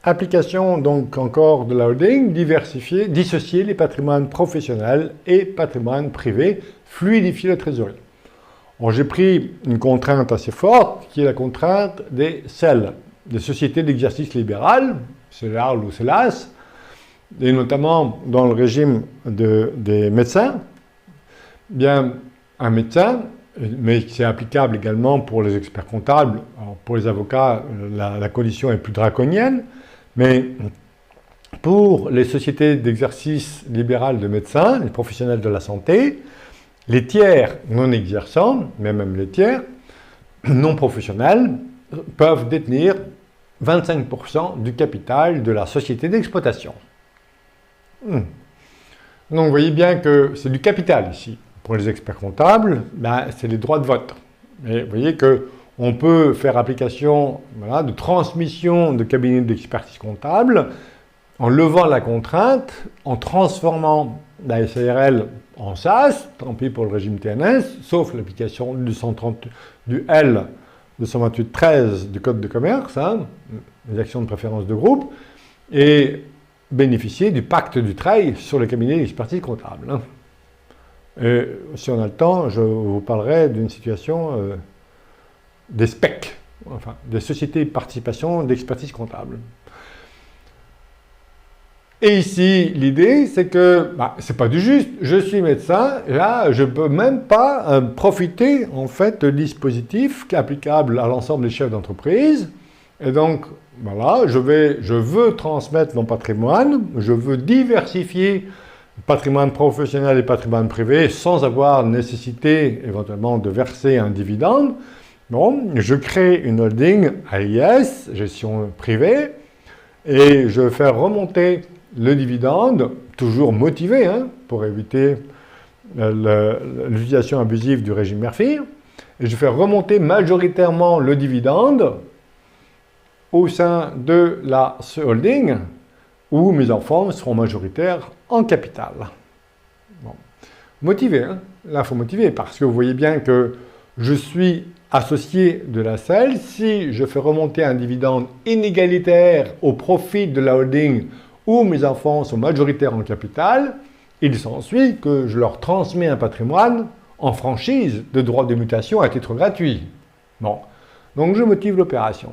Application donc encore de la holding, dissocier les patrimoines professionnels et patrimoine privé, fluidifier la trésorerie. J'ai pris une contrainte assez forte qui est la contrainte des SEL, des sociétés d'exercice libéral, CELAL ou CELAS, et notamment dans le régime des médecins. Bien, un médecin, mais c'est applicable également pour les experts comptables. Alors, pour les avocats, la condition est plus draconienne, mais pour les sociétés d'exercice libéral de médecins, les professionnels de la santé, les tiers non exerçants, mais même les tiers non professionnels, peuvent détenir 25% du capital de la société d'exploitation. Donc vous voyez bien que c'est du capital ici. Pour les experts comptables, c'est les droits de vote. Et vous voyez qu'on peut faire application de transmission de cabinet d'expertise comptable en levant la contrainte, en transformant la SARL en SAS, tant pis pour le régime TNS, sauf l'application du L 228.13 du Code de commerce, les actions de préférence de groupe, et bénéficier du pacte du Treil sur le cabinet d'expertise comptable. Et si on a le temps, je vous parlerai d'une situation des SPEC, enfin des sociétés de participation d'expertise comptable. Et ici, l'idée, c'est que c'est pas du juste. Je suis médecin, là, je peux même pas profiter en fait du dispositif qui est applicable à l'ensemble des chefs d'entreprise. Et donc, voilà, je veux transmettre mon patrimoine, je veux diversifier patrimoine professionnel et patrimoine privé sans avoir nécessité éventuellement de verser un dividende. Bon, je crée une holding AIS, gestion privée, et je fais remonter le dividende, toujours motivé pour éviter l'utilisation abusive du régime Murphy, et je fais remonter majoritairement le dividende au sein de la holding où mes enfants seront majoritaires en capital. Bon. Motivé, là il faut motiver parce que vous voyez bien que je suis associé de la SEL. Si je fais remonter un dividende inégalitaire au profit de la holding où mes enfants sont majoritaires en capital, il s'ensuit que je leur transmets un patrimoine en franchise de droit de mutation à titre gratuit. Bon. Donc je motive l'opération.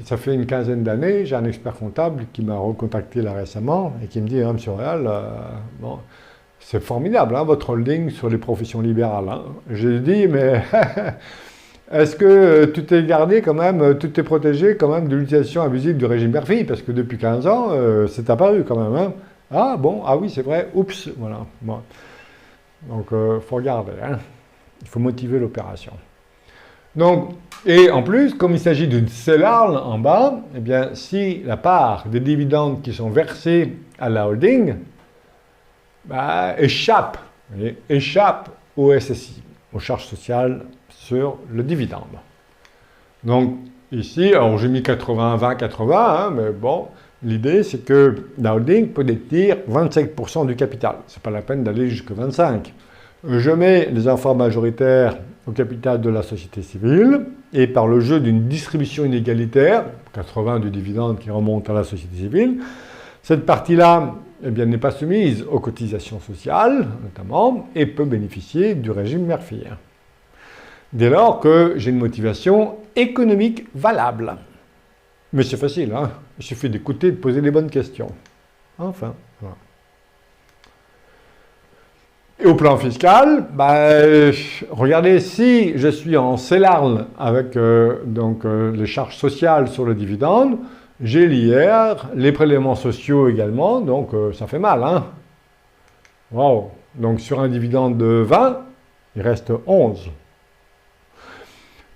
Ça fait une quinzaine d'années, j'ai un expert comptable qui m'a recontacté là récemment et qui me dit « Monsieur Réal, bon, c'est formidable votre holding sur les professions libérales. J'ai dit « Mais est-ce que tout est gardé quand même, tout est protégé quand même de l'utilisation abusive du régime Murphy? Parce que depuis 15 ans, c'est apparu quand même. Ah bon, ah oui, c'est vrai, oups, voilà. Bon. Donc, il faut regarder, il faut motiver l'opération. Donc, et en plus, comme il s'agit d'une CELAL en bas, eh bien, si la part des dividendes qui sont versés à la holding échappe au SSI, aux charges sociales sur le dividende. Donc, ici, alors j'ai mis 80, 20, 80, mais bon, l'idée c'est que la holding peut détenir 25% du capital. C'est pas la peine d'aller jusqu'à 25%. Je mets les enfants majoritaires au capital de la société civile et par le jeu d'une distribution inégalitaire, 80 du dividende qui remonte à la société civile, cette partie-là n'est pas soumise aux cotisations sociales, notamment, et peut bénéficier du régime Murphy. Dès lors que j'ai une motivation économique valable. Mais c'est facile, il suffit d'écouter et de poser les bonnes questions. Enfin, voilà. Et au plan fiscal, regardez, si je suis en CELAL avec les charges sociales sur le dividende, j'ai l'IR, les prélèvements sociaux également, donc ça fait mal. Wow. Donc sur un dividende de 20, il reste 11.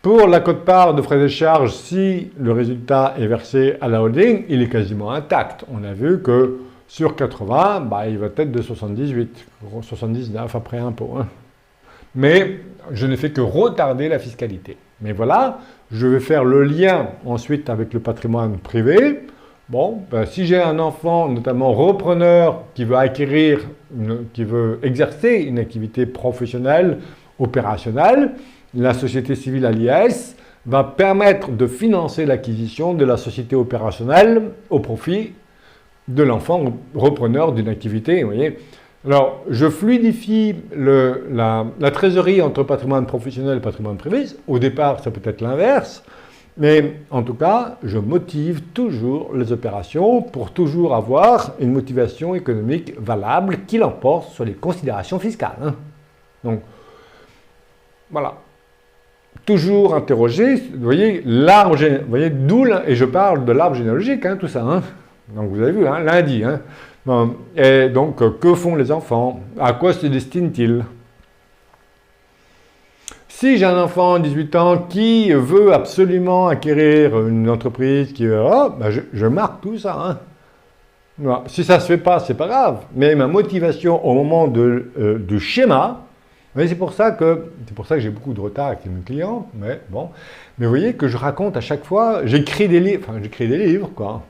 Pour la quote-part de frais et charges, si le résultat est versé à la holding, il est quasiment intact. On a vu que sur 80, il va être de 78, 79 après impôt. Mais je n'ai fait que retarder la fiscalité. Mais voilà, je vais faire le lien ensuite avec le patrimoine privé. Bon, si j'ai un enfant, notamment repreneur, qui veut exercer une activité professionnelle, opérationnelle, la société civile à l'IS va permettre de financer l'acquisition de la société opérationnelle au profit de l'enfant repreneur d'une activité, vous voyez. Alors, je fluidifie la trésorerie entre patrimoine professionnel et patrimoine privé. Au départ, ça peut être l'inverse. Mais en tout cas, je motive toujours les opérations pour toujours avoir une motivation économique valable qui l'emporte sur les considérations fiscales. Hein. Donc, voilà. Toujours interroger, vous voyez, l'arbre, vous voyez, d'où, et je parle de l'arbre généalogique, hein, tout ça. Hein. Donc, vous avez vu, hein, lundi. Hein. Bon, et donc, que font les enfants? À quoi se destinent-ils? Si j'ai un enfant de 18 ans qui veut absolument acquérir une entreprise, ben je marque tout ça. Hein. Voilà. Si ça ne se fait pas, c'est pas grave. Mais ma motivation au moment du schéma, c'est pour ça que j'ai beaucoup de retard avec mes clients. Mais bon, mais vous voyez que je raconte à chaque fois, j'écris des livres, quoi.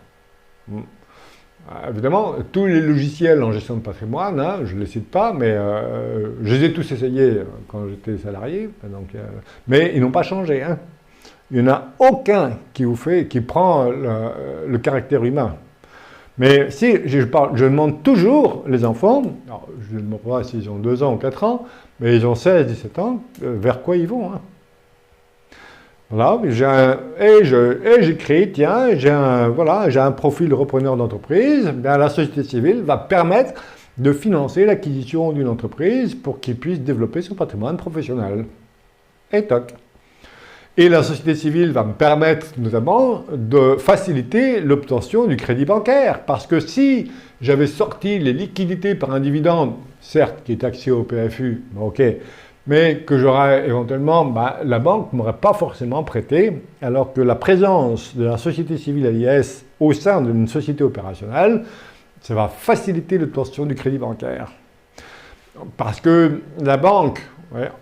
Évidemment, tous les logiciels en gestion de patrimoine, hein, je ne les cite pas, mais je les ai tous essayés quand j'étais salarié, donc, mais ils n'ont pas changé. Hein. Il n'y en a aucun qui prend le caractère humain. Mais si je demande toujours les enfants, alors, je ne demande pas s'ils ont 2 ans ou 4 ans, mais ils ont 16, 17 ans, vers quoi ils vont. Hein. Voilà, j'écris, tiens, j'ai un profil repreneur d'entreprise, la société civile va permettre de financer l'acquisition d'une entreprise pour qu'il puisse développer son patrimoine professionnel. Et toc. Et la société civile va me permettre notamment de faciliter l'obtention du crédit bancaire. Parce que si j'avais sorti les liquidités par un dividende, certes qui est taxé au PFU, ok, mais que j'aurais éventuellement, la banque ne m'aurait pas forcément prêté, alors que la présence de la société civile à l'IS au sein d'une société opérationnelle, ça va faciliter l'obtention du crédit bancaire. Parce que la banque,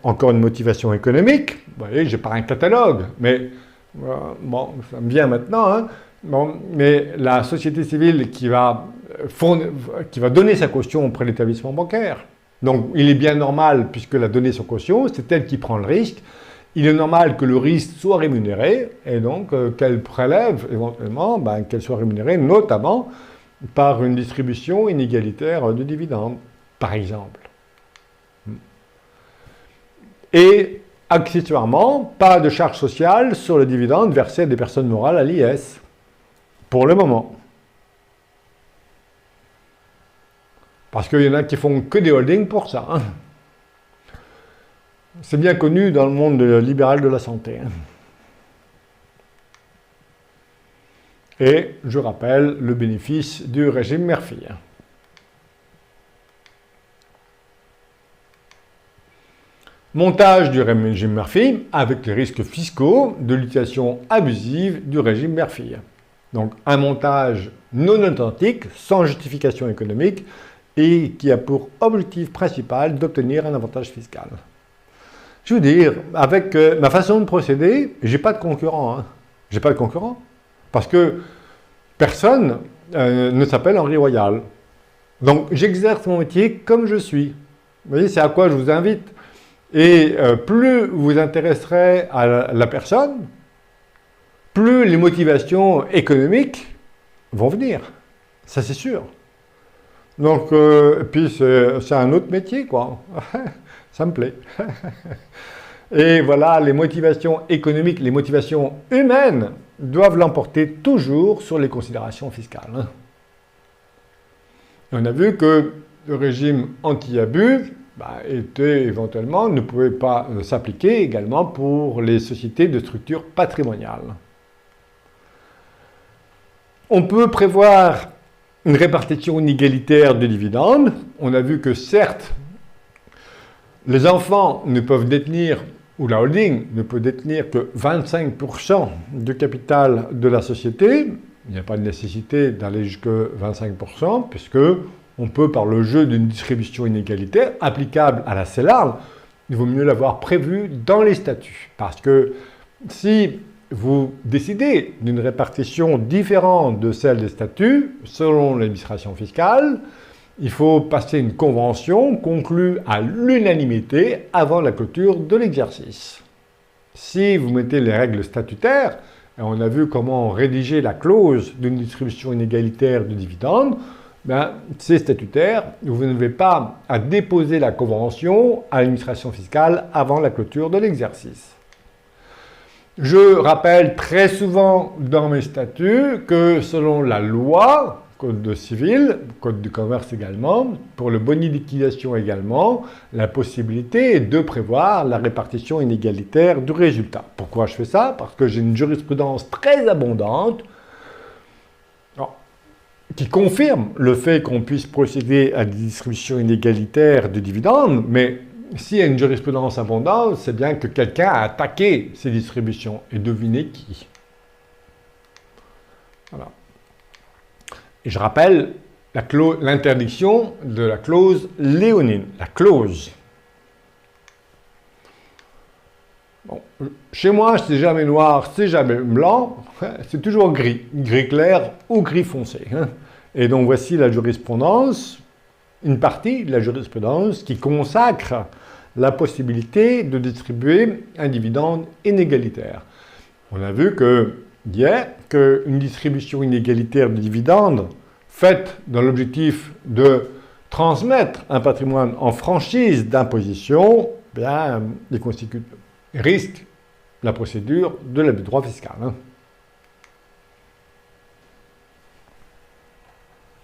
encore une motivation économique, vous voyez, j'ai pas un catalogue, mais bon, ça me vient maintenant, hein, bon, mais la société civile qui va donner sa caution auprès de l'établissement bancaire. Donc, il est bien normal, puisqu'elle a donné son caution, c'est elle qui prend le risque. Il est normal que le risque soit rémunéré, et donc qu'elle prélève éventuellement, qu'elle soit rémunérée notamment par une distribution inégalitaire de dividendes, par exemple. Et accessoirement, pas de charge sociale sur le dividende versé à des personnes morales à l'IS, pour le moment. Parce qu'il y en a qui font que des holdings pour ça. Hein. C'est bien connu dans le monde libéral de la santé. Hein. Et je rappelle le bénéfice du régime Murphy. Montage du régime Murphy avec les risques fiscaux de l'utilisation abusive du régime Murphy. Donc un montage non authentique, sans justification économique, et qui a pour objectif principal d'obtenir un avantage fiscal. Je veux dire, avec ma façon de procéder, j'ai pas de concurrent. Hein. J'ai pas de concurrent. Parce que personne ne s'appelle Henri Royal. Donc j'exerce mon métier comme je suis. Vous voyez, c'est à quoi je vous invite. Et plus vous vous intéresserez à la personne, plus les motivations économiques vont venir. Ça, c'est sûr. Donc, puis c'est un autre métier, quoi. Ça me plaît. Et voilà, les motivations économiques, les motivations humaines doivent l'emporter toujours sur les considérations fiscales. Et on a vu que le régime anti-abus ne pouvait pas s'appliquer également pour les sociétés de structure patrimoniale. On peut prévoir une répartition inégalitaire de dividendes. On a vu que certes, les enfants ne peuvent détenir, ou la holding ne peut détenir que 25% du capital de la société. Il n'y a pas de nécessité d'aller jusqu'à 25%, puisque on peut, par le jeu d'une distribution inégalitaire applicable à la CELARL, il vaut mieux l'avoir prévu dans les statuts. Parce que si vous décidez d'une répartition différente de celle des statuts, selon l'administration fiscale, il faut passer une convention conclue à l'unanimité avant la clôture de l'exercice. Si vous mettez les règles statutaires, et on a vu comment rédiger la clause d'une distribution inégalitaire de dividendes, ben, c'est statutaire, vous n'avez pas à déposer la convention à l'administration fiscale avant la clôture de l'exercice. Je rappelle très souvent dans mes statuts que selon la loi, Code de civil, Code du commerce également, pour le boni de liquidation également, la possibilité est de prévoir la répartition inégalitaire du résultat. Pourquoi je fais ça? Parce que j'ai une jurisprudence très abondante qui confirme le fait qu'on puisse procéder à des distributions inégalitaires de dividendes, mais s'il y a une jurisprudence abondante, c'est bien que quelqu'un a attaqué ces distributions. Et devinez qui? Voilà. Et je rappelle l'interdiction de la clause léonine. La clause. Bon, chez moi, c'est jamais noir, c'est jamais blanc, c'est toujours gris. Gris clair ou gris foncé. Et donc voici la jurisprudence, une partie de la jurisprudence qui consacre la possibilité de distribuer un dividende inégalitaire. On a vu hier qu'une distribution inégalitaire de dividendes faite dans l'objectif de transmettre un patrimoine en franchise d'imposition, bien, il risque la procédure de l'abus de droit fiscal.